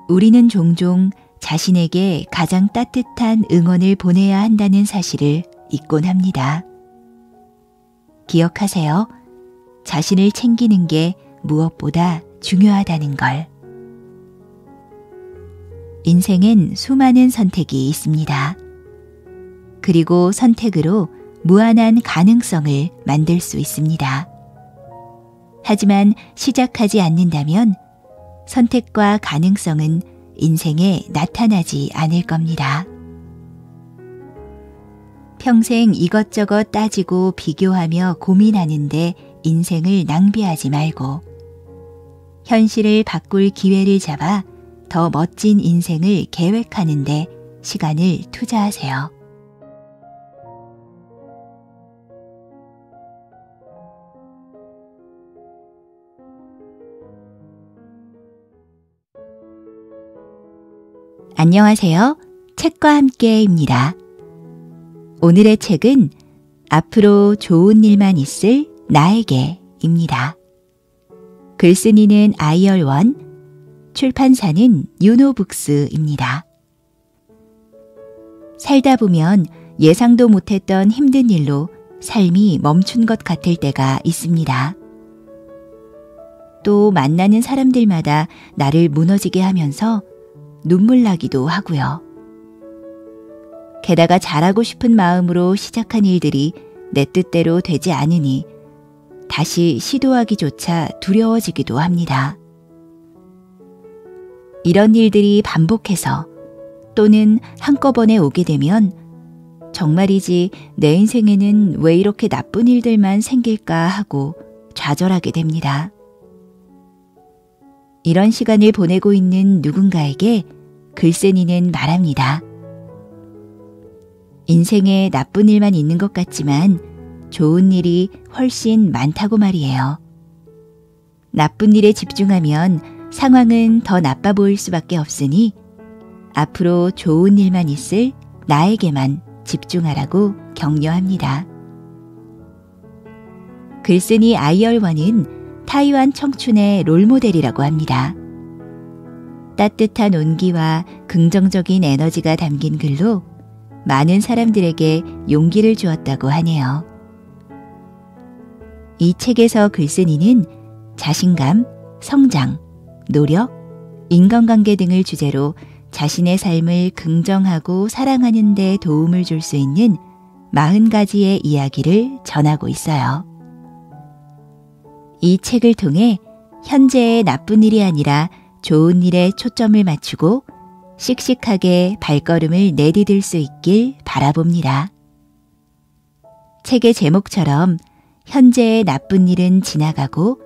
우리는 종종 자신에게 가장 따뜻한 응원을 보내야 한다는 사실을 잊곤 합니다. 기억하세요. 자신을 챙기는 게 무엇보다 중요하다는 걸. 인생엔 수많은 선택이 있습니다. 그리고 선택으로 무한한 가능성을 만들 수 있습니다. 하지만 시작하지 않는다면 선택과 가능성은 인생에 나타나지 않을 겁니다. 평생 이것저것 따지고 비교하며 고민하는데 인생을 낭비하지 말고 현실을 바꿀 기회를 잡아 더 멋진 인생을 계획하는데 시간을 투자하세요. 안녕하세요. 책과 함께입니다. 오늘의 책은 앞으로 좋은 일만 있을 나에게입니다. 글쓴이는 아이얼원, 출판사는 유노북스입니다. 살다 보면 예상도 못했던 힘든 일로 삶이 멈춘 것 같을 때가 있습니다. 또 만나는 사람들마다 나를 무너지게 하면서 눈물 나기도 하고요. 게다가 잘하고 싶은 마음으로 시작한 일들이 내 뜻대로 되지 않으니 다시 시도하기조차 두려워지기도 합니다. 이런 일들이 반복해서 또는 한꺼번에 오게 되면 정말이지 내 인생에는 왜 이렇게 나쁜 일들만 생길까 하고 좌절하게 됩니다. 이런 시간을 보내고 있는 누군가에게 글쓴이는 말합니다. 인생에 나쁜 일만 있는 것 같지만 좋은 일이 훨씬 많다고 말이에요. 나쁜 일에 집중하면 상황은 더 나빠 보일 수밖에 없으니 앞으로 좋은 일만 있을 나에게만 집중하라고 격려합니다. 글쓴이 아이얼원은 타이완 청춘의 롤모델이라고 합니다. 따뜻한 온기와 긍정적인 에너지가 담긴 글로 많은 사람들에게 용기를 주었다고 하네요. 이 책에서 글쓴이는 자신감, 성장, 노력, 인간관계 등을 주제로 자신의 삶을 긍정하고 사랑하는 데 도움을 줄 수 있는 40가지의 이야기를 전하고 있어요. 이 책을 통해 현재의 나쁜 일이 아니라 좋은 일에 초점을 맞추고 씩씩하게 발걸음을 내디딜 수 있길 바라봅니다. 책의 제목처럼 현재의 나쁜 일은 지나가고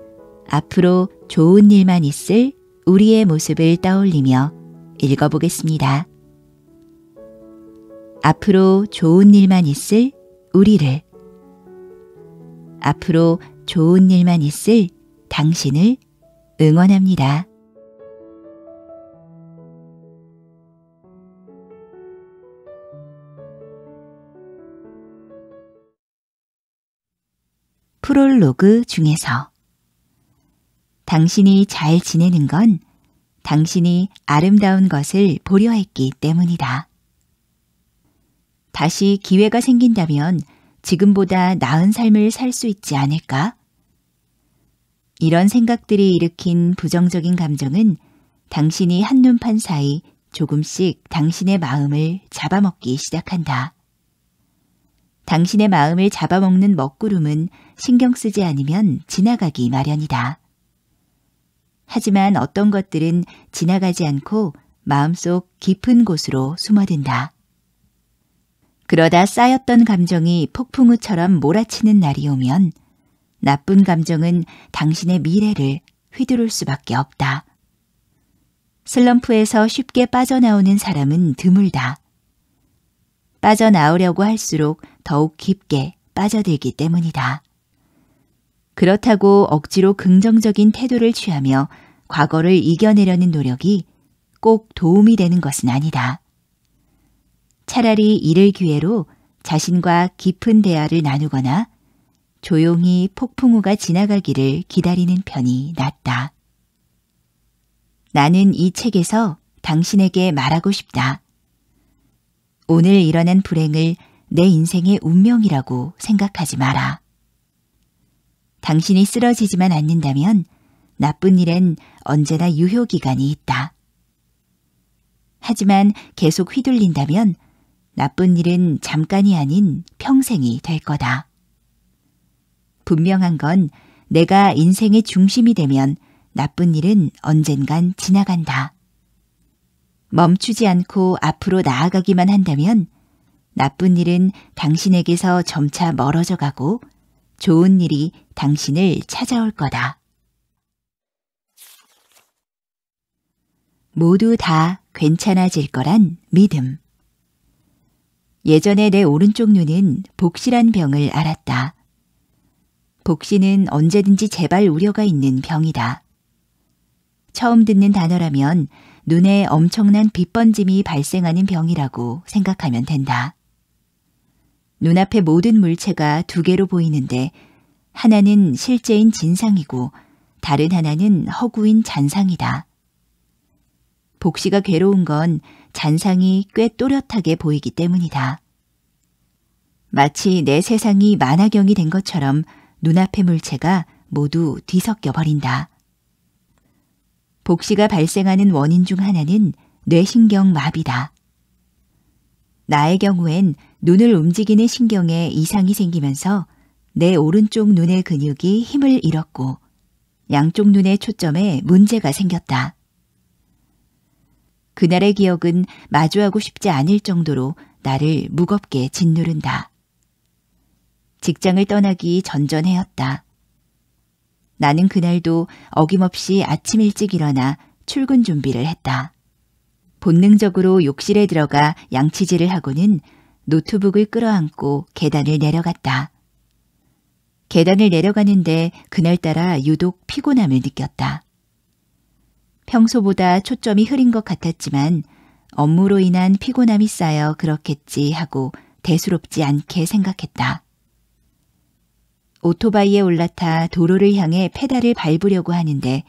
앞으로 좋은 일만 있을 우리의 모습을 떠올리며 읽어보겠습니다. 앞으로 좋은 일만 있을 우리를, 앞으로 좋은 일만 있을 당신을 응원합니다. 프롤로그 중에서 당신이 잘 지내는 건 당신이 아름다운 것을 보려 했기 때문이다. 다시 기회가 생긴다면 지금보다 나은 삶을 살 수 있지 않을까? 이런 생각들이 일으킨 부정적인 감정은 당신이 한눈판 사이 조금씩 당신의 마음을 잡아먹기 시작한다. 당신의 마음을 잡아먹는 먹구름은 신경 쓰지 않으면 지나가기 마련이다. 하지만 어떤 것들은 지나가지 않고 마음속 깊은 곳으로 숨어든다. 그러다 쌓였던 감정이 폭풍우처럼 몰아치는 날이 오면 나쁜 감정은 당신의 미래를 휘두를 수밖에 없다. 슬럼프에서 쉽게 빠져나오는 사람은 드물다. 빠져나오려고 할수록 더욱 깊게 빠져들기 때문이다. 그렇다고 억지로 긍정적인 태도를 취하며 과거를 이겨내려는 노력이 꼭 도움이 되는 것은 아니다. 차라리 이를 기회로 자신과 깊은 대화를 나누거나 조용히 폭풍우가 지나가기를 기다리는 편이 낫다. 나는 이 책에서 당신에게 말하고 싶다. 오늘 일어난 불행을 내 인생의 운명이라고 생각하지 마라. 당신이 쓰러지지만 않는다면 나쁜 일엔 언제나 유효기간이 있다. 하지만 계속 휘둘린다면 나쁜 일은 잠깐이 아닌 평생이 될 거다. 분명한 건 내가 인생의 중심이 되면 나쁜 일은 언젠간 지나간다. 멈추지 않고 앞으로 나아가기만 한다면 나쁜 일은 당신에게서 점차 멀어져 가고 좋은 일이 당신을 찾아올 거다. 모두 다 괜찮아질 거란 믿음. 예전에 내 오른쪽 눈은 복시란 병을 앓았다. 복시는 언제든지 재발 우려가 있는 병이다. 처음 듣는 단어라면 눈에 엄청난 빛번짐이 발생하는 병이라고 생각하면 된다. 눈앞의 모든 물체가 두 개로 보이는데 하나는 실제인 진상이고 다른 하나는 허구인 잔상이다. 복시가 괴로운 건 잔상이 꽤 또렷하게 보이기 때문이다. 마치 내 세상이 만화경이 된 것처럼 눈앞의 물체가 모두 뒤섞여 버린다. 복시가 발생하는 원인 중 하나는 뇌신경 마비다. 나의 경우엔 눈을 움직이는 신경에 이상이 생기면서 내 오른쪽 눈의 근육이 힘을 잃었고 양쪽 눈의 초점에 문제가 생겼다. 그날의 기억은 마주하고 싶지 않을 정도로 나를 무겁게 짓누른다. 직장을 떠나기 전전해였다. 나는 그날도 어김없이 아침 일찍 일어나 출근 준비를 했다. 본능적으로 욕실에 들어가 양치질을 하고는 노트북을 끌어안고 계단을 내려갔다. 계단을 내려가는데 그날따라 유독 피곤함을 느꼈다. 평소보다 초점이 흐린 것 같았지만 업무로 인한 피곤함이 쌓여 그렇겠지 하고 대수롭지 않게 생각했다. 오토바이에 올라타 도로를 향해 페달을 밟으려고 하는데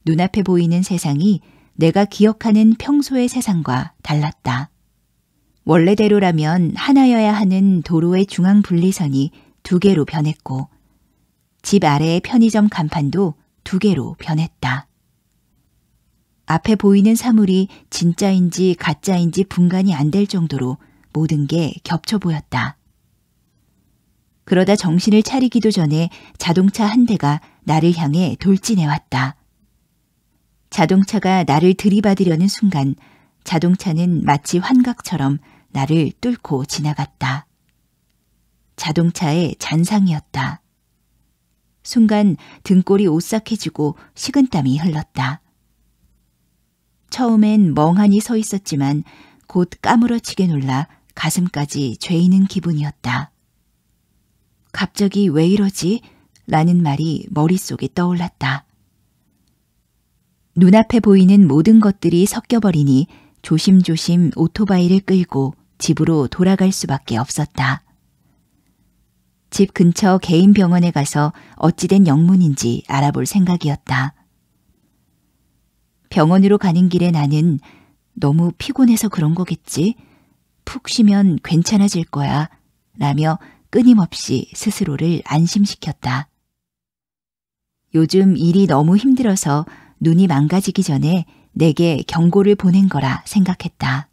눈앞에 보이는 세상이 내가 기억하는 평소의 세상과 달랐다. 원래대로라면 하나여야 하는 도로의 중앙 분리선이 두 개로 변했고 집 아래의 편의점 간판도 두 개로 변했다. 앞에 보이는 사물이 진짜인지 가짜인지 분간이 안 될 정도로 모든 게 겹쳐 보였다. 그러다 정신을 차리기도 전에 자동차 한 대가 나를 향해 돌진해왔다. 자동차가 나를 들이받으려는 순간 자동차는 마치 환각처럼 나를 뚫고 지나갔다. 자동차의 잔상이었다. 순간 등골이 오싹해지고 식은땀이 흘렀다. 처음엔 멍하니 서 있었지만 곧 까무러치게 놀라 가슴까지 죄이는 기분이었다. 갑자기 왜 이러지? 라는 말이 머릿속에 떠올랐다. 눈앞에 보이는 모든 것들이 섞여버리니 조심조심 오토바이를 끌고 집으로 돌아갈 수밖에 없었다. 집 근처 개인 병원에 가서 어찌된 영문인지 알아볼 생각이었다. 병원으로 가는 길에 나는 너무 피곤해서 그런 거겠지? 푹 쉬면 괜찮아질 거야. 라며 끊임없이 스스로를 안심시켰다. 요즘 일이 너무 힘들어서 눈이 망가지기 전에 내게 경고를 보낸 거라 생각했다.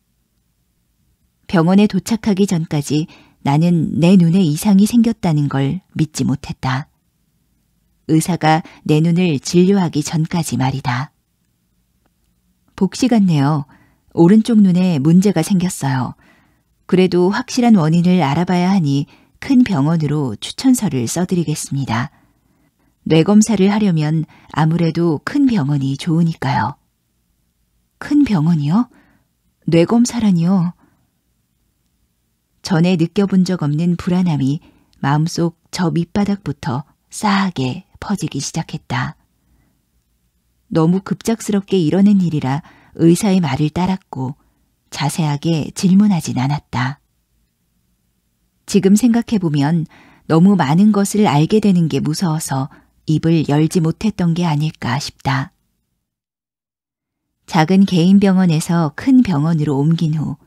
병원에 도착하기 전까지 나는 내 눈에 이상이 생겼다는 걸 믿지 못했다. 의사가 내 눈을 진료하기 전까지 말이다. 복시 같네요. 오른쪽 눈에 문제가 생겼어요. 그래도 확실한 원인을 알아봐야 하니 큰 병원으로 추천서를 써드리겠습니다. 뇌검사를 하려면 아무래도 큰 병원이 좋으니까요. 큰 병원이요? 뇌검사라니요? 전에 느껴본 적 없는 불안함이 마음속 저 밑바닥부터 싸하게 퍼지기 시작했다. 너무 급작스럽게 일어난 일이라 의사의 말을 따랐고 자세하게 질문하진 않았다. 지금 생각해보면 너무 많은 것을 알게 되는 게 무서워서 입을 열지 못했던 게 아닐까 싶다. 작은 개인 병원에서 큰 병원으로 옮긴 후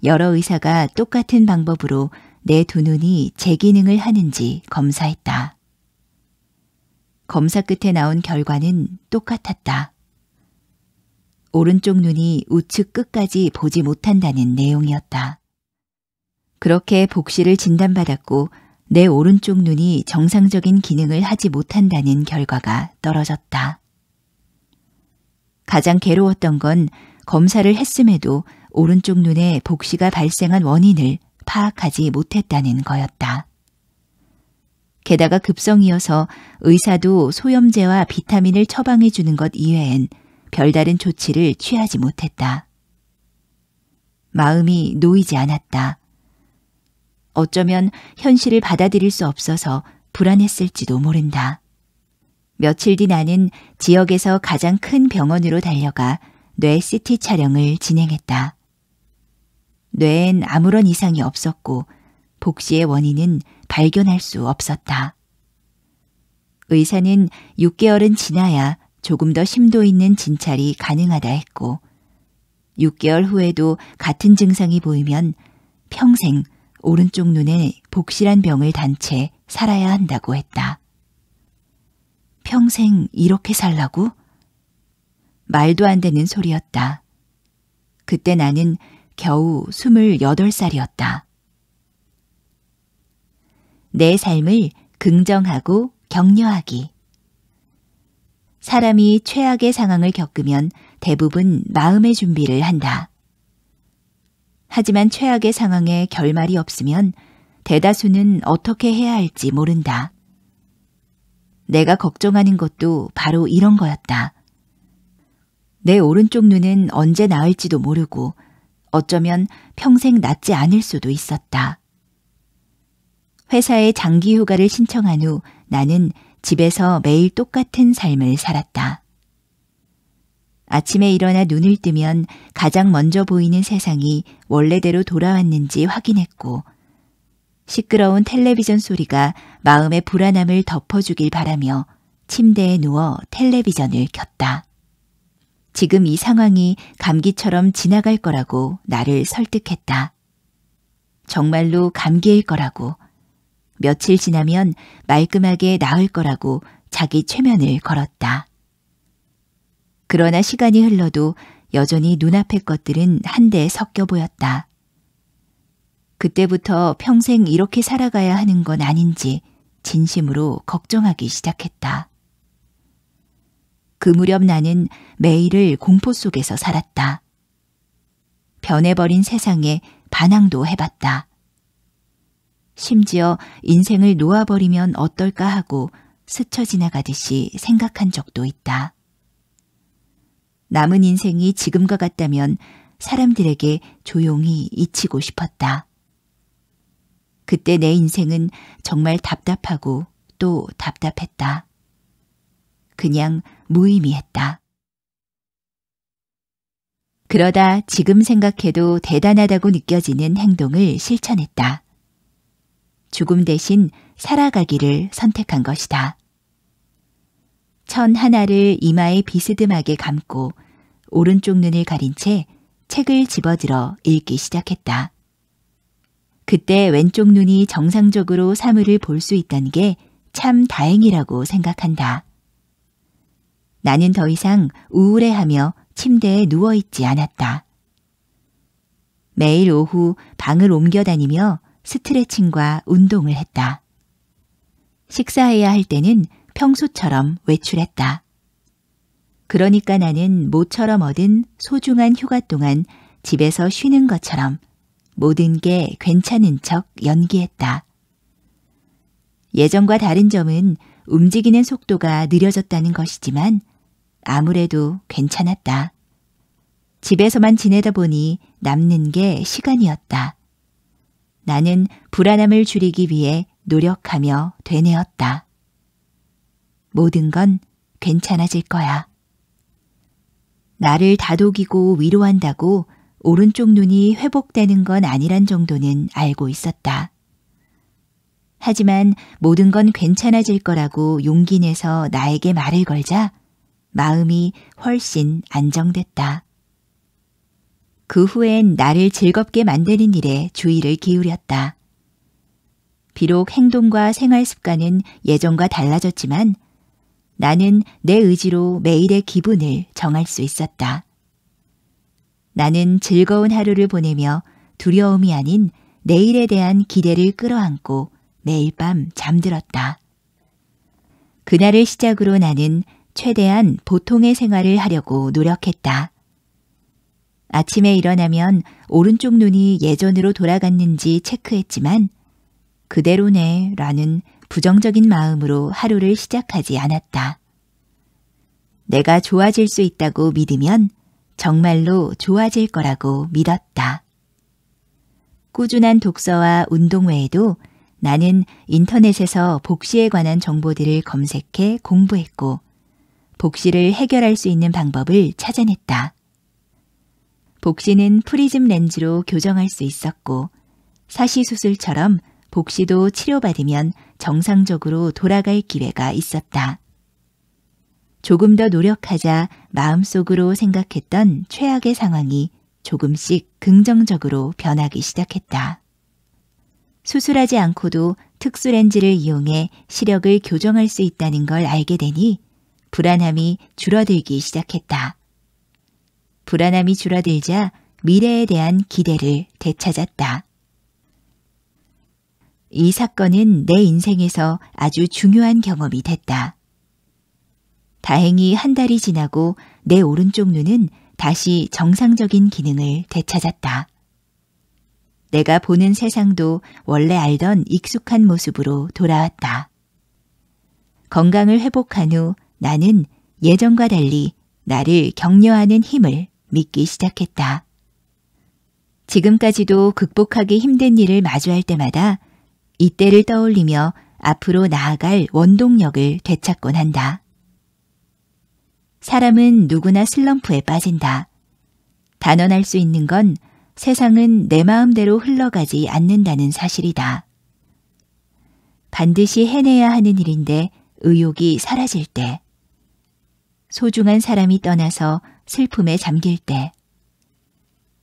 여러 의사가 똑같은 방법으로 내 두 눈이 제 기능을 하는지 검사했다. 검사 끝에 나온 결과는 똑같았다. 오른쪽 눈이 우측 끝까지 보지 못한다는 내용이었다. 그렇게 복시를 진단받았고 내 오른쪽 눈이 정상적인 기능을 하지 못한다는 결과가 떨어졌다. 가장 괴로웠던 건 검사를 했음에도 오른쪽 눈에 복시가 발생한 원인을 파악하지 못했다는 거였다. 게다가 급성이어서 의사도 소염제와 비타민을 처방해 주는 것 이외엔 별다른 조치를 취하지 못했다. 마음이 놓이지 않았다. 어쩌면 현실을 받아들일 수 없어서 불안했을지도 모른다. 며칠 뒤 나는 지역에서 가장 큰 병원으로 달려가 뇌 CT 촬영을 진행했다. 뇌엔 아무런 이상이 없었고 복시의 원인은 발견할 수 없었다. 의사는 6개월은 지나야 조금 더 심도 있는 진찰이 가능하다 했고 6개월 후에도 같은 증상이 보이면 평생 오른쪽 눈에 복실한 병을 단 채 살아야 한다고 했다. 평생 이렇게 살라고? 말도 안 되는 소리였다. 그때 나는 겨우 28살이었다. 내 삶을 긍정하고 격려하기. 사람이 최악의 상황을 겪으면 대부분 마음의 준비를 한다. 하지만 최악의 상황에 결말이 없으면 대다수는 어떻게 해야 할지 모른다. 내가 걱정하는 것도 바로 이런 거였다. 내 오른쪽 눈은 언제 나을지도 모르고 어쩌면 평생 낫지 않을 수도 있었다. 회사에 장기 휴가를 신청한 후 나는 집에서 매일 똑같은 삶을 살았다. 아침에 일어나 눈을 뜨면 가장 먼저 보이는 세상이 원래대로 돌아왔는지 확인했고 시끄러운 텔레비전 소리가 마음의 불안함을 덮어주길 바라며 침대에 누워 텔레비전을 켰다. 지금 이 상황이 감기처럼 지나갈 거라고 나를 설득했다. 정말로 감기일 거라고, 며칠 지나면 말끔하게 나을 거라고 자기 최면을 걸었다. 그러나 시간이 흘러도 여전히 눈앞의 것들은 한데 섞여 보였다. 그때부터 평생 이렇게 살아가야 하는 건 아닌지 진심으로 걱정하기 시작했다. 그 무렵 나는 매일을 공포 속에서 살았다. 변해버린 세상에 반항도 해봤다. 심지어 인생을 놓아버리면 어떨까 하고 스쳐 지나가듯이 생각한 적도 있다. 남은 인생이 지금과 같다면 사람들에게 조용히 잊히고 싶었다. 그때 내 인생은 정말 답답하고 또 답답했다. 그냥 무의미했다. 그러다 지금 생각해도 대단하다고 느껴지는 행동을 실천했다. 죽음 대신 살아가기를 선택한 것이다. 천 하나를 이마에 비스듬하게 감고 오른쪽 눈을 가린 채 책을 집어들어 읽기 시작했다. 그때 왼쪽 눈이 정상적으로 사물을 볼 수 있다는 게 참 다행이라고 생각한다. 나는 더 이상 우울해하며 침대에 누워있지 않았다. 매일 오후 방을 옮겨 다니며 스트레칭과 운동을 했다. 식사해야 할 때는 평소처럼 외출했다. 그러니까 나는 모처럼 얻은 소중한 휴가 동안 집에서 쉬는 것처럼 모든 게 괜찮은 척 연기했다. 예전과 다른 점은 움직이는 속도가 느려졌다는 것이지만 아무래도 괜찮았다. 집에서만 지내다 보니 남는 게 시간이었다. 나는 불안함을 줄이기 위해 노력하며 되뇌었다. 모든 건 괜찮아질 거야. 나를 다독이고 위로한다고 오른쪽 눈이 회복되는 건 아니란 정도는 알고 있었다. 하지만 모든 건 괜찮아질 거라고 용기 내서 나에게 말을 걸자 마음이 훨씬 안정됐다. 그 후엔 나를 즐겁게 만드는 일에 주의를 기울였다. 비록 행동과 생활 습관은 예전과 달라졌지만 나는 내 의지로 매일의 기분을 정할 수 있었다. 나는 즐거운 하루를 보내며 두려움이 아닌 내일에 대한 기대를 끌어안고 매일 밤 잠들었다. 그날을 시작으로 나는 최대한 보통의 생활을 하려고 노력했다. 아침에 일어나면 오른쪽 눈이 예전으로 돌아갔는지 체크했지만 그대로네 라는 부정적인 마음으로 하루를 시작하지 않았다. 내가 좋아질 수 있다고 믿으면 정말로 좋아질 거라고 믿었다. 꾸준한 독서와 운동 외에도 나는 인터넷에서 복시에 관한 정보들을 검색해 공부했고 복시를 해결할 수 있는 방법을 찾아냈다. 복시는 프리즘 렌즈로 교정할 수 있었고 사시수술처럼 복시도 치료받으면 정상적으로 돌아갈 기회가 있었다. 조금 더 노력하자 마음속으로 생각했던 최악의 상황이 조금씩 긍정적으로 변하기 시작했다. 수술하지 않고도 특수렌즈를 이용해 시력을 교정할 수 있다는 걸 알게 되니 불안함이 줄어들기 시작했다. 불안함이 줄어들자 미래에 대한 기대를 되찾았다. 이 사건은 내 인생에서 아주 중요한 경험이 됐다. 다행히 한 달이 지나고 내 오른쪽 눈은 다시 정상적인 기능을 되찾았다. 내가 보는 세상도 원래 알던 익숙한 모습으로 돌아왔다. 건강을 회복한 후 나는 예전과 달리 나를 격려하는 힘을 믿기 시작했다. 지금까지도 극복하기 힘든 일을 마주할 때마다 이때를 떠올리며 앞으로 나아갈 원동력을 되찾곤 한다. 사람은 누구나 슬럼프에 빠진다. 단언할 수 있는 건 세상은 내 마음대로 흘러가지 않는다는 사실이다. 반드시 해내야 하는 일인데 의욕이 사라질 때, 소중한 사람이 떠나서 슬픔에 잠길 때,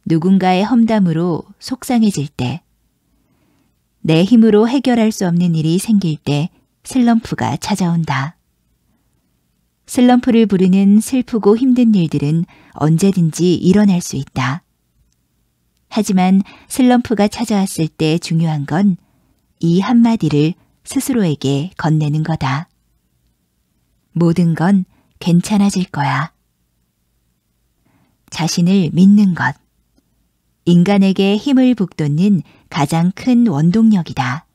누군가의 험담으로 속상해질 때, 내 힘으로 해결할 수 없는 일이 생길 때 슬럼프가 찾아온다. 슬럼프를 부르는 슬프고 힘든 일들은 언제든지 일어날 수 있다. 하지만 슬럼프가 찾아왔을 때 중요한 건 이 한마디를 스스로에게 건네는 거다. 모든 건 괜찮아질 거야. 자신을 믿는 것. 인간에게 힘을 북돋는 가장 큰 원동력이다.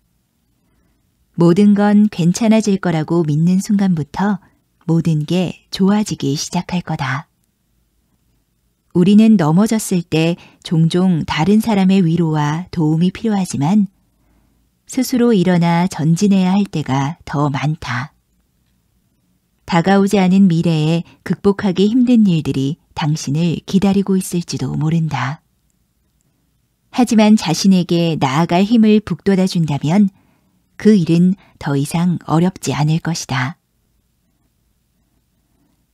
모든 건 괜찮아질 거라고 믿는 순간부터 모든 게 좋아지기 시작할 거다. 우리는 넘어졌을 때 종종 다른 사람의 위로와 도움이 필요하지만 스스로 일어나 전진해야 할 때가 더 많다. 다가오지 않은 미래에 극복하기 힘든 일들이 당신을 기다리고 있을지도 모른다. 하지만 자신에게 나아갈 힘을 북돋아 준다면 그 일은 더 이상 어렵지 않을 것이다.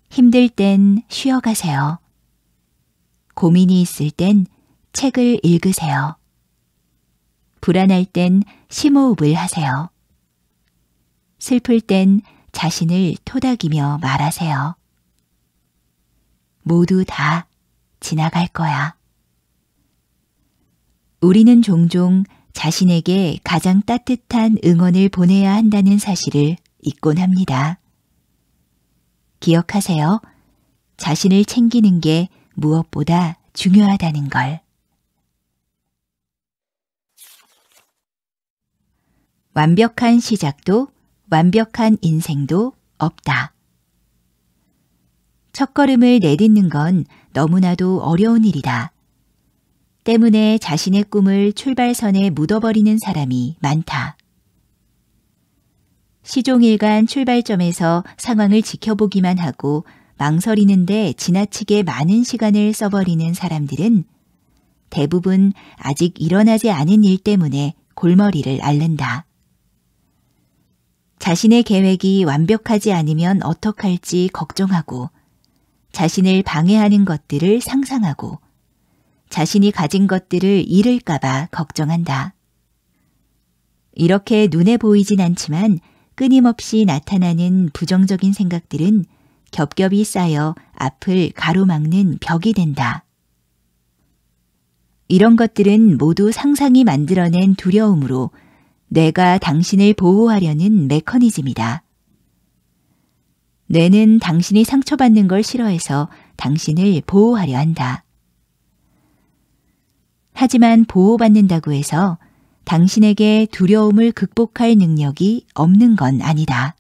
힘들 땐 쉬어가세요. 고민이 있을 땐 책을 읽으세요. 불안할 땐 심호흡을 하세요. 슬플 땐 자신을 토닥이며 말하세요. 모두 다 지나갈 거야. 우리는 종종 자신에게 가장 따뜻한 응원을 보내야 한다는 사실을 잊곤 합니다. 기억하세요. 자신을 챙기는 게 무엇보다 중요하다는 걸. 완벽한 시작도 완벽한 인생도 없다. 첫걸음을 내딛는 건 너무나도 어려운 일이다. 때문에 자신의 꿈을 출발선에 묻어버리는 사람이 많다. 시종일관 출발점에서 상황을 지켜보기만 하고 망설이는데 지나치게 많은 시간을 써버리는 사람들은 대부분 아직 일어나지 않은 일 때문에 골머리를 앓는다. 자신의 계획이 완벽하지 않으면 어떡할지 걱정하고 자신을 방해하는 것들을 상상하고 자신이 가진 것들을 잃을까봐 걱정한다. 이렇게 눈에 보이진 않지만 끊임없이 나타나는 부정적인 생각들은 겹겹이 쌓여 앞을 가로막는 벽이 된다. 이런 것들은 모두 상상이 만들어낸 두려움으로 뇌가 당신을 보호하려는 메커니즘이다. 뇌는 당신이 상처받는 걸 싫어해서 당신을 보호하려 한다. 하지만 보호받는다고 해서 당신에게 두려움을 극복할 능력이 없는 건 아니다.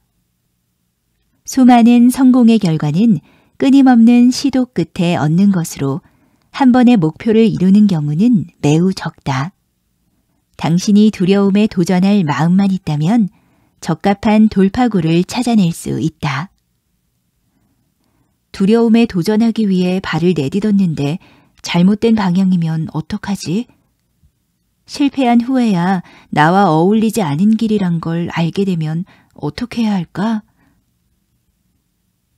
수많은 성공의 결과는 끊임없는 시도 끝에 얻는 것으로 한 번의 목표를 이루는 경우는 매우 적다. 당신이 두려움에 도전할 마음만 있다면 적합한 돌파구를 찾아낼 수 있다. 두려움에 도전하기 위해 발을 내딛었는데 잘못된 방향이면 어떡하지? 실패한 후에야 나와 어울리지 않은 길이란 걸 알게 되면 어떻게 해야 할까?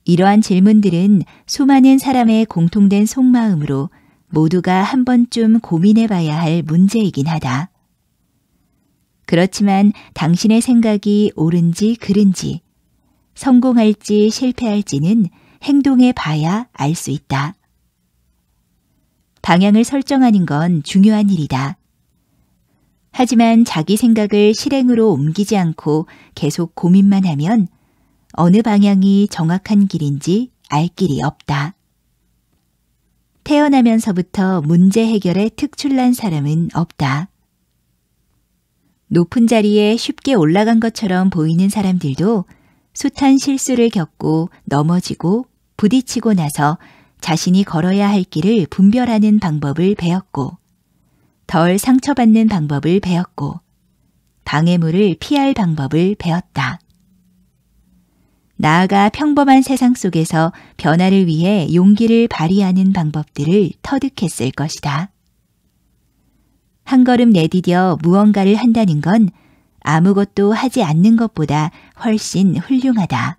이러한 질문들은 수많은 사람의 공통된 속마음으로 모두가 한 번쯤 고민해 봐야 할 문제이긴 하다. 그렇지만 당신의 생각이 옳은지 그른지, 성공할지 실패할지는 행동해 봐야 알 수 있다. 방향을 설정하는 건 중요한 일이다. 하지만 자기 생각을 실행으로 옮기지 않고 계속 고민만 하면 어느 방향이 정확한 길인지 알 길이 없다. 태어나면서부터 문제 해결에 특출난 사람은 없다. 높은 자리에 쉽게 올라간 것처럼 보이는 사람들도 숱한 실수를 겪고 넘어지고 부딪히고 나서 자신이 걸어야 할 길을 분별하는 방법을 배웠고 덜 상처받는 방법을 배웠고 방해물을 피할 방법을 배웠다. 나아가 평범한 세상 속에서 변화를 위해 용기를 발휘하는 방법들을 터득했을 것이다. 한 걸음 내디뎌 무언가를 한다는 건 아무것도 하지 않는 것보다 훨씬 훌륭하다.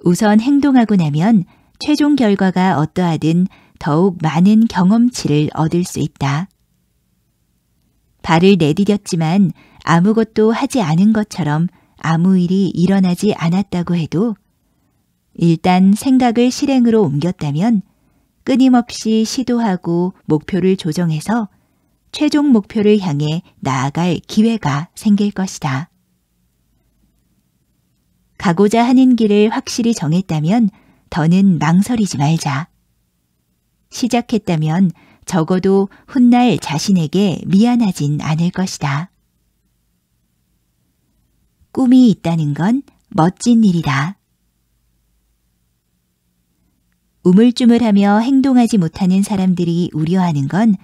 우선 행동하고 나면 최종 결과가 어떠하든 더욱 많은 경험치를 얻을 수 있다. 발을 내디뎠지만 아무것도 하지 않은 것처럼 아무 일이 일어나지 않았다고 해도 일단 생각을 실행으로 옮겼다면 끊임없이 시도하고 목표를 조정해서 최종 목표를 향해 나아갈 기회가 생길 것이다. 가고자 하는 길을 확실히 정했다면 더는 망설이지 말자. 시작했다면 적어도 훗날 자신에게 미안하진 않을 것이다. 꿈이 있다는 건 멋진 일이다. 우물쭈물하며 행동하지 못하는 사람들이 우려하는 건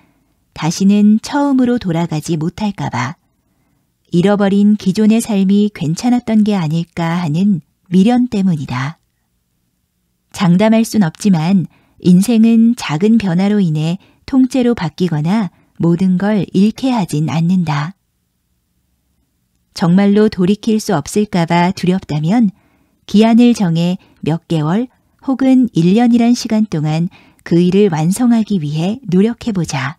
다시는 처음으로 돌아가지 못할까봐 잃어버린 기존의 삶이 괜찮았던 게 아닐까 하는 미련 때문이다. 장담할 순 없지만 인생은 작은 변화로 인해 통째로 바뀌거나 모든 걸 잃게 하진 않는다. 정말로 돌이킬 수 없을까봐 두렵다면 기한을 정해 몇 개월 혹은 1년이란 시간 동안 그 일을 완성하기 위해 노력해보자.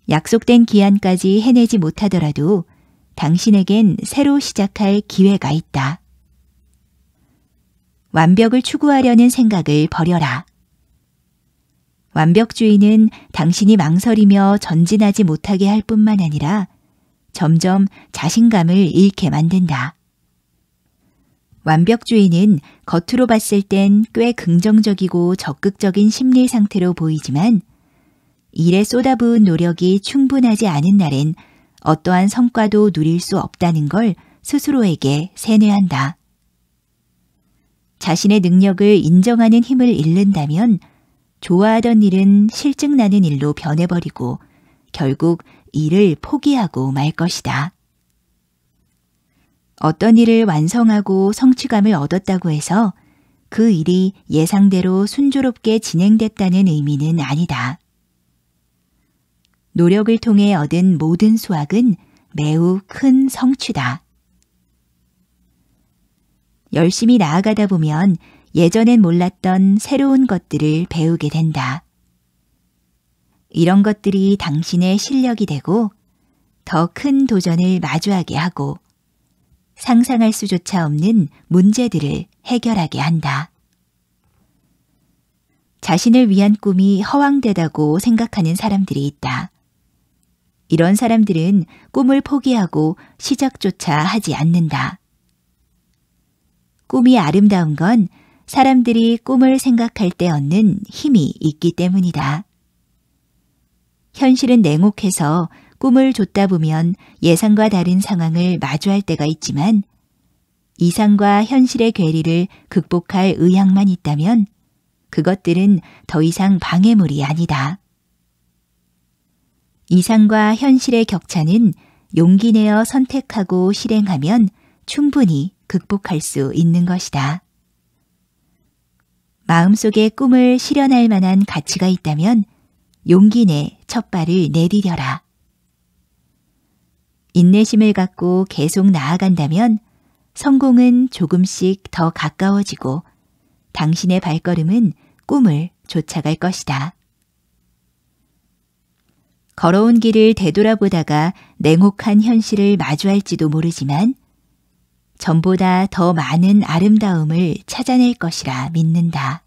약속된 기한까지 해내지 못하더라도 당신에겐 새로 시작할 기회가 있다. 완벽을 추구하려는 생각을 버려라. 완벽주의는 당신이 망설이며 전진하지 못하게 할 뿐만 아니라 점점 자신감을 잃게 만든다. 완벽주의는 겉으로 봤을 땐 꽤 긍정적이고 적극적인 심리 상태로 보이지만 일에 쏟아부은 노력이 충분하지 않은 날엔 어떠한 성과도 누릴 수 없다는 걸 스스로에게 세뇌한다. 자신의 능력을 인정하는 힘을 잃는다면 좋아하던 일은 실증나는 일로 변해버리고 결국 일을 포기하고 말 것이다. 어떤 일을 완성하고 성취감을 얻었다고 해서 그 일이 예상대로 순조롭게 진행됐다는 의미는 아니다. 노력을 통해 얻은 모든 수확은 매우 큰 성취다. 열심히 나아가다 보면 예전엔 몰랐던 새로운 것들을 배우게 된다. 이런 것들이 당신의 실력이 되고 더 큰 도전을 마주하게 하고 상상할 수조차 없는 문제들을 해결하게 한다. 자신을 위한 꿈이 허황되다고 생각하는 사람들이 있다. 이런 사람들은 꿈을 포기하고 시작조차 하지 않는다. 꿈이 아름다운 건 사람들이 꿈을 생각할 때 얻는 힘이 있기 때문이다. 현실은 냉혹해서 꿈을 좇다 보면 예상과 다른 상황을 마주할 때가 있지만 이상과 현실의 괴리를 극복할 의향만 있다면 그것들은 더 이상 방해물이 아니다. 이상과 현실의 격차는 용기 내어 선택하고 실행하면 충분히 극복할 수 있는 것이다. 마음속에 꿈을 실현할 만한 가치가 있다면 용기 내 첫 발을 내디뎌라. 인내심을 갖고 계속 나아간다면 성공은 조금씩 더 가까워지고 당신의 발걸음은 꿈을 쫓아갈 것이다. 걸어온 길을 되돌아보다가 냉혹한 현실을 마주할지도 모르지만 전보다 더 많은 아름다움을 찾아낼 것이라 믿는다.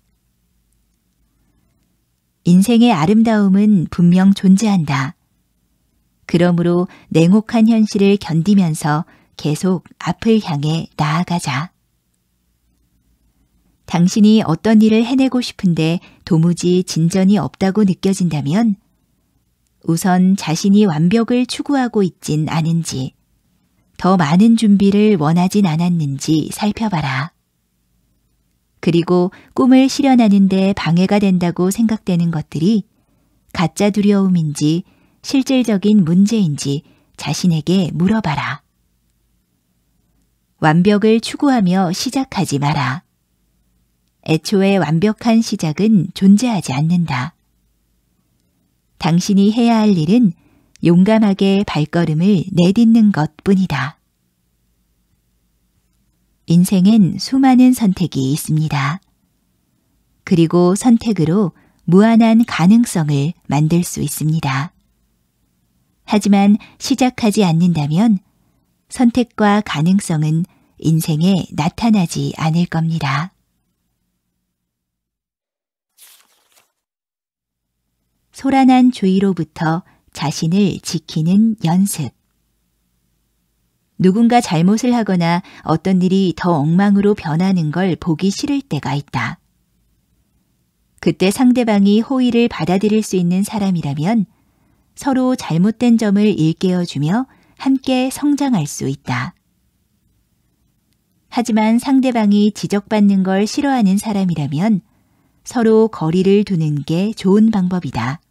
인생의 아름다움은 분명 존재한다. 그러므로 냉혹한 현실을 견디면서 계속 앞을 향해 나아가자. 당신이 어떤 일을 해내고 싶은데 도무지 진전이 없다고 느껴진다면 우선 자신이 완벽을 추구하고 있진 않은지, 더 많은 준비를 원하진 않았는지 살펴봐라. 그리고 꿈을 실현하는 데 방해가 된다고 생각되는 것들이 가짜 두려움인지 실질적인 문제인지 자신에게 물어봐라. 완벽을 추구하며 시작하지 마라. 애초에 완벽한 시작은 존재하지 않는다. 당신이 해야 할 일은 용감하게 발걸음을 내딛는 것뿐이다. 인생엔 수많은 선택이 있습니다. 그리고 선택으로 무한한 가능성을 만들 수 있습니다. 하지만 시작하지 않는다면 선택과 가능성은 인생에 나타나지 않을 겁니다. 소란한 주의로부터 자신을 지키는 연습. 누군가 잘못을 하거나 어떤 일이 더 엉망으로 변하는 걸 보기 싫을 때가 있다. 그때 상대방이 호의를 받아들일 수 있는 사람이라면 서로 잘못된 점을 일깨워주며 함께 성장할 수 있다. 하지만 상대방이 지적받는 걸 싫어하는 사람이라면 서로 거리를 두는 게 좋은 방법이다.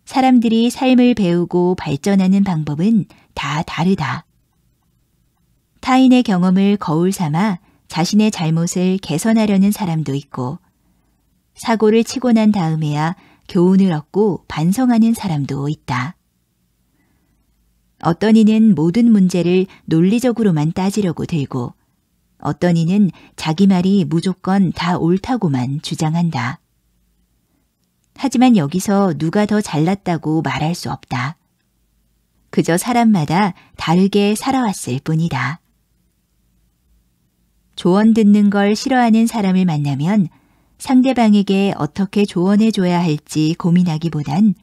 사람들이 삶을 배우고 발전하는 방법은 다 다르다. 타인의 경험을 거울 삼아 자신의 잘못을 개선하려는 사람도 있고, 사고를 치고 난 다음에야 교훈을 얻고 반성하는 사람도 있다. 어떤 이는 모든 문제를 논리적으로만 따지려고 들고, 어떤 이는 자기 말이 무조건 다 옳다고만 주장한다. 하지만 여기서 누가 더 잘났다고 말할 수 없다. 그저 사람마다 다르게 살아왔을 뿐이다. 조언 듣는 걸 싫어하는 사람을 만나면 상대방에게 어떻게 조언해줘야 할지 고민하기보단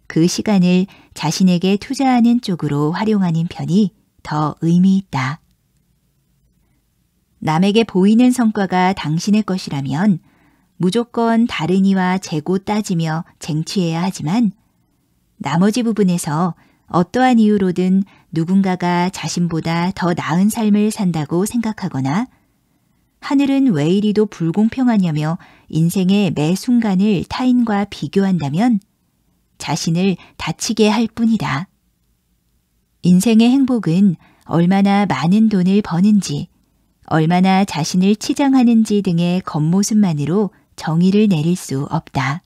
그 시간을 자신에게 투자하는 쪽으로 활용하는 편이 더 의미 있다. 남에게 보이는 성과가 당신의 것이라면 무조건 다른 이와 재고 따지며 쟁취해야 하지만 나머지 부분에서 어떠한 이유로든 누군가가 자신보다 더 나은 삶을 산다고 생각하거나 하늘은 왜 이리도 불공평하냐며 인생의 매 순간을 타인과 비교한다면 자신을 다치게 할 뿐이다. 인생의 행복은 얼마나 많은 돈을 버는지, 얼마나 자신을 치장하는지 등의 겉모습만으로 정의를 내릴 수 없다.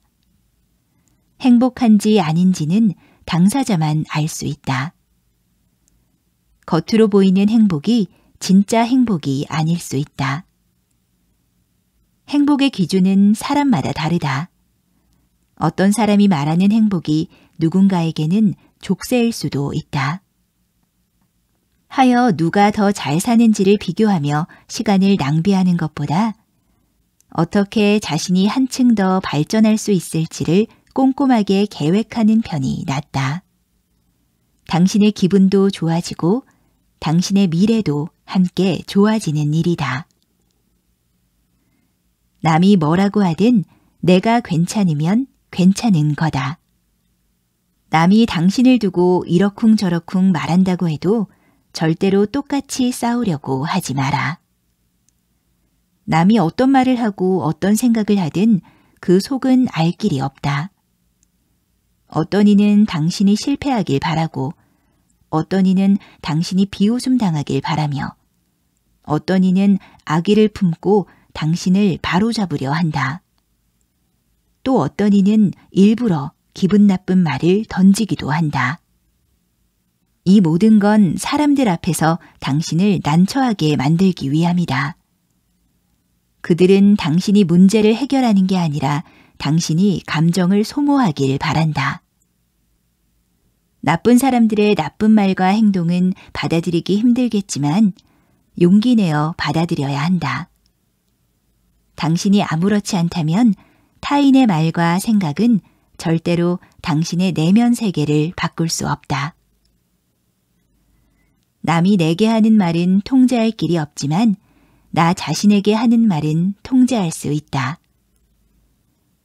행복한지 아닌지는 당사자만 알 수 있다. 겉으로 보이는 행복이 진짜 행복이 아닐 수 있다. 행복의 기준은 사람마다 다르다. 어떤 사람이 말하는 행복이 누군가에게는 족쇄일 수도 있다. 하여 누가 더 잘 사는지를 비교하며 시간을 낭비하는 것보다 어떻게 자신이 한층 더 발전할 수 있을지를 꼼꼼하게 계획하는 편이 낫다. 당신의 기분도 좋아지고 당신의 미래도 함께 좋아지는 일이다. 남이 뭐라고 하든 내가 괜찮으면 괜찮은 거다. 남이 당신을 두고 이러쿵저러쿵 말한다고 해도 절대로 똑같이 싸우려고 하지 마라. 남이 어떤 말을 하고 어떤 생각을 하든 그 속은 알 길이 없다. 어떤 이는 당신이 실패하길 바라고 어떤 이는 당신이 비웃음 당하길 바라며 어떤 이는 악의를 품고 당신을 바로잡으려 한다. 또 어떤 이는 일부러 기분 나쁜 말을 던지기도 한다. 이 모든 건 사람들 앞에서 당신을 난처하게 만들기 위함이다. 그들은 당신이 문제를 해결하는 게 아니라 당신이 감정을 소모하길 바란다. 나쁜 사람들의 나쁜 말과 행동은 받아들이기 힘들겠지만 용기 내어 받아들여야 한다. 당신이 아무렇지 않다면 타인의 말과 생각은 절대로 당신의 내면 세계를 바꿀 수 없다. 남이 내게 하는 말은 통제할 길이 없지만 나 자신에게 하는 말은 통제할 수 있다.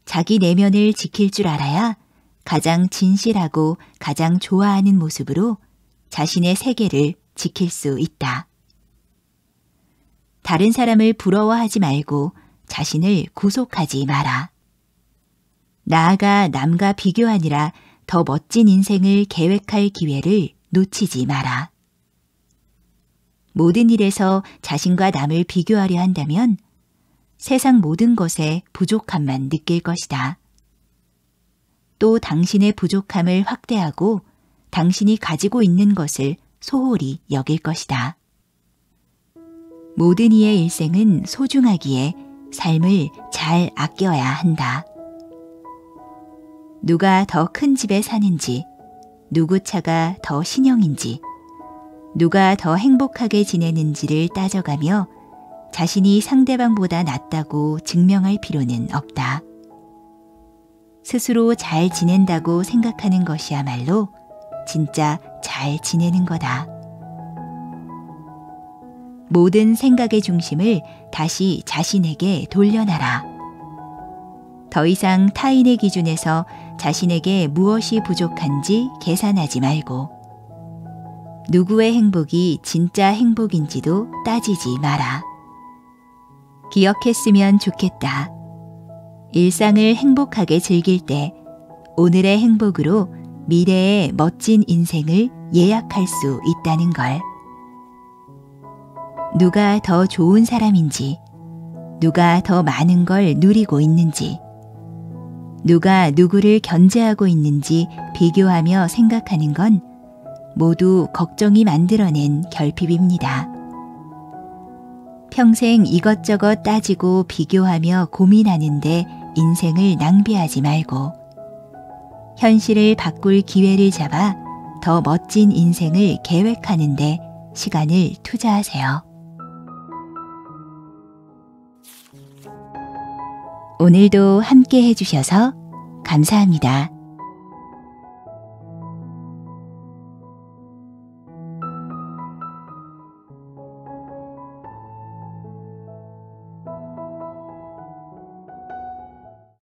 자기 내면을 지킬 줄 알아야 가장 진실하고 가장 좋아하는 모습으로 자신의 세계를 지킬 수 있다. 다른 사람을 부러워하지 말고 자신을 구속하지 마라. 나아가 남과 비교하느라 더 멋진 인생을 계획할 기회를 놓치지 마라. 모든 일에서 자신과 남을 비교하려 한다면 세상 모든 것에 부족함만 느낄 것이다. 또 당신의 부족함을 확대하고 당신이 가지고 있는 것을 소홀히 여길 것이다. 모든 이의 일생은 소중하기에 삶을 잘 아껴야 한다. 누가 더 큰 집에 사는지, 누구 차가 더 신형인지, 누가 더 행복하게 지내는지를 따져가며 자신이 상대방보다 낫다고 증명할 필요는 없다. 스스로 잘 지낸다고 생각하는 것이야말로 진짜 잘 지내는 거다. 모든 생각의 중심을 다시 자신에게 돌려놔라. 더 이상 타인의 기준에서 자신에게 무엇이 부족한지 계산하지 말고 누구의 행복이 진짜 행복인지도 따지지 마라. 기억했으면 좋겠다. 일상을 행복하게 즐길 때 오늘의 행복으로 미래의 멋진 인생을 예약할 수 있다는 걸. 누가 더 좋은 사람인지, 누가 더 많은 걸 누리고 있는지, 누가 누구를 견제하고 있는지 비교하며 생각하는 건 모두 걱정이 만들어낸 결핍입니다. 평생 이것저것 따지고 비교하며 고민하는데 인생을 낭비하지 말고 현실을 바꿀 기회를 잡아 더 멋진 인생을 계획하는데 시간을 투자하세요. 오늘도 함께 해주셔서 감사합니다.